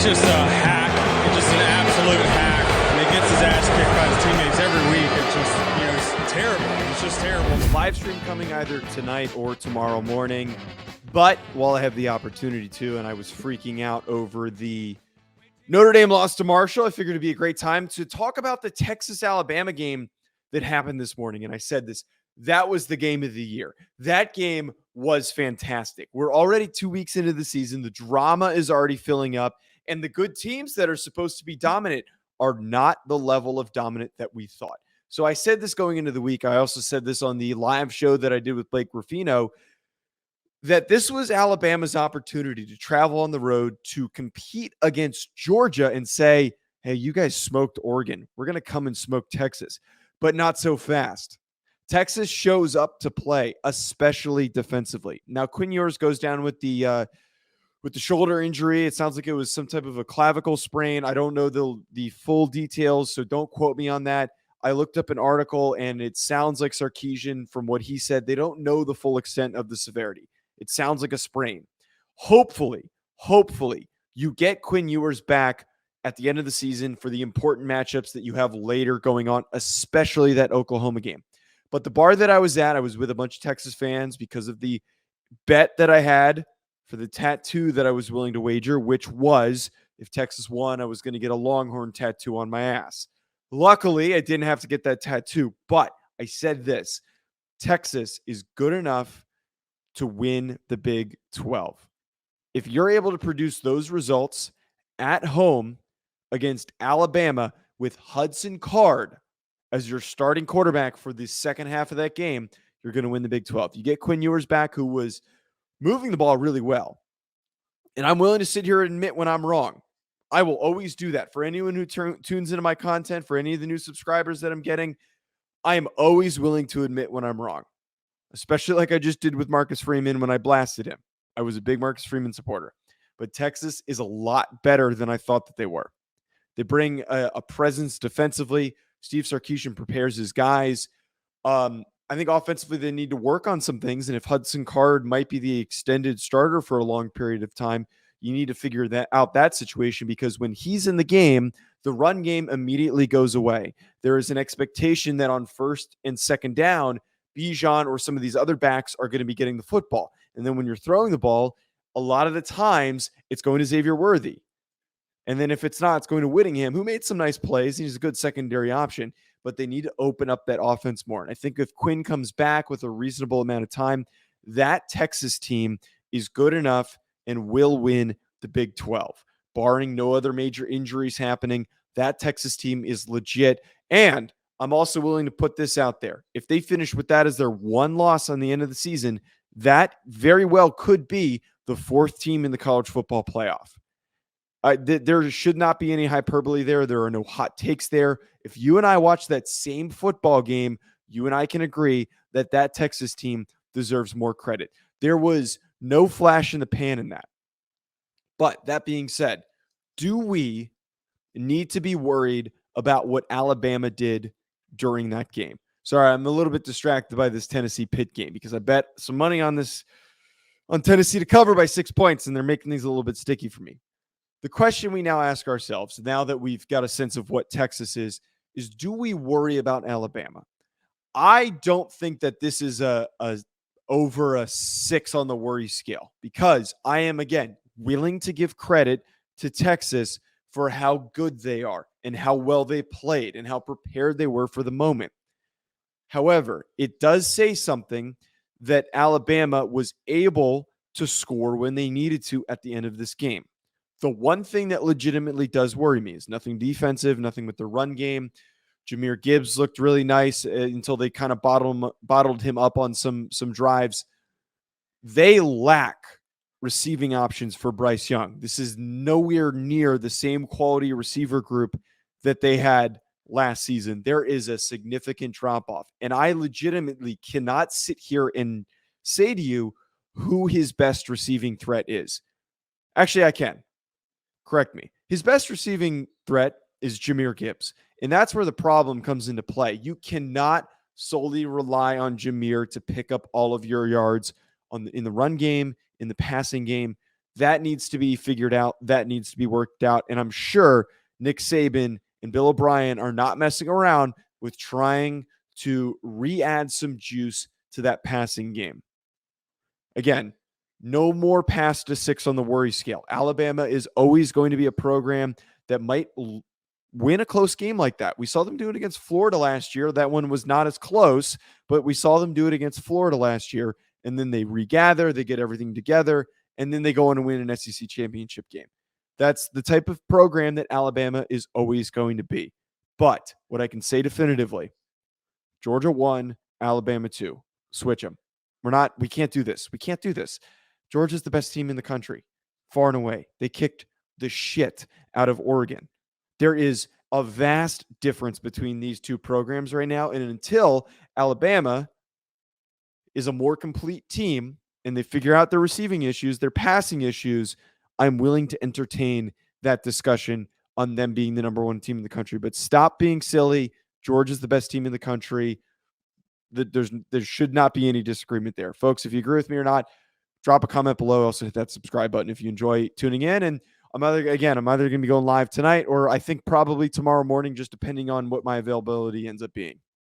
just a hack. He's just an absolute hack. And he gets his ass kicked by his teammates every week. It's just, it's terrible. It's just terrible. Live stream coming either tonight or tomorrow morning. But while I have the opportunity to, and I was freaking out over the Notre Dame loss to Marshall, I figured it'd be a great time to talk about the Texas-Alabama game that happened this morning. And I said this, that was the game of the year. That game was fantastic. We're already 2 weeks into the season. The drama is already filling up, and the good teams that are supposed to be dominant are not the level of dominant that we thought. So I said this going into the week. I also said this on the live show that I did with Blake Ruffino, that this was Alabama's opportunity to travel on the road to compete against Georgia and say, hey, you guys smoked Oregon. We're going to come and smoke Texas, but not so fast. Texas shows up to play, especially defensively. Now, Quinn Ewers goes down with the shoulder injury. It sounds like it was some type of a clavicle sprain. I don't know the full details, so don't quote me on that. I looked up an article, and it sounds like Sarkisian, from what he said, they don't know the full extent of the severity. It sounds like a sprain. Hopefully, you get Quinn Ewers back at the end of the season for the important matchups that you have later going on, especially that Oklahoma game. But the bar that I was at, I was with a bunch of Texas fans because of the bet that I had for the tattoo that I was willing to wager, which was if Texas won, I was going to get a Longhorn tattoo on my ass. Luckily, I didn't have to get that tattoo, but I said this, Texas is good enough to win the Big 12. If you're able to produce those results at home against Alabama with Hudson Card as your starting quarterback for the second half of that game, you're going to win the Big 12. You get Quinn Ewers back, who was moving the ball really well. And I'm willing to sit here and admit when I'm wrong. I will always do that. For anyone who tunes into my content, for any of the new subscribers that I'm getting, I am always willing to admit when I'm wrong. Especially like I just did with Marcus Freeman when I blasted him. I was a big Marcus Freeman supporter. But Texas is a lot better than I thought that they were. They bring a presence defensively. Steve Sarkisian prepares his guys. I think offensively they need to work on some things. And if Hudson Card might be the extended starter for a long period of time, you need to figure that situation, because when he's in the game, the run game immediately goes away. There is an expectation that on first and second down, Bijan or some of these other backs are going to be getting the football. And then when you're throwing the ball, a lot of the times it's going to Xavier Worthy. And then if it's not, it's going to Whittingham, who made some nice plays. He's a good secondary option, but they need to open up that offense more. And I think if Quinn comes back with a reasonable amount of time, that Texas team is good enough and will win the Big 12. Barring no other major injuries happening, that Texas team is legit. And I'm also willing to put this out there. If they finish with that as their one loss on the end of the season, that very well could be the fourth team in the college football playoff. There should not be any hyperbole there. There are no hot takes there. If you and I watch that same football game, you and I can agree that that Texas team deserves more credit. There was no flash in the pan in that. But that being said, do we need to be worried about what Alabama did during that game? Sorry, I'm a little bit distracted by this Tennessee Pitt game because I bet some money on Tennessee to cover by 6 points, and they're making these a little bit sticky for me. The question we now ask ourselves, now that we've got a sense of what Texas is do we worry about Alabama? I don't think that this is a over a 6 on the worry scale, because I am, again, willing to give credit to Texas for how good they are and how well they played and how prepared they were for the moment. However, it does say something that Alabama was able to score when they needed to at the end of this game. The one thing that legitimately does worry me is nothing defensive, nothing with the run game. Jahmyr Gibbs looked really nice until they kind of bottled him up on some drives. They lack receiving options for Bryce Young. This is nowhere near the same quality receiver group that they had last season. There is a significant drop-off. And I legitimately cannot sit here and say to you who his best receiving threat is. Actually, I can. Correct me. His best receiving threat is Jahmyr Gibbs. And that's where the problem comes into play. You cannot solely rely on Jahmyr to pick up all of your yards in the run game, in the passing game. That needs to be figured out. That needs to be worked out. And I'm sure Nick Saban and Bill O'Brien are not messing around with trying to re-add some juice to that passing game. Again, no more pass to 6 on the worry scale. Alabama is always going to be a program that might win a close game like that. We saw them do it against Florida last year. That one was not as close, but we saw them do it against Florida last year. And then they regather, they get everything together, and then they go on and win an SEC championship game. That's the type of program that Alabama is always going to be. But what I can say definitively, Georgia 1, Alabama 2. Switch them. We can't do this. We can't do this. Georgia's the best team in the country, far and away. They kicked the shit out of Oregon. There is a vast difference between these two programs right now. And until Alabama is a more complete team and they figure out their receiving issues, their passing issues, I'm willing to entertain that discussion on them being the number one team in the country. But stop being silly. Georgia's the best team in the country. There should not be any disagreement there. Folks, if you agree with me or not, drop a comment below. Also hit that subscribe button if you enjoy tuning in. And I'm either going to be going live tonight or I think probably tomorrow morning, just depending on what my availability ends up being.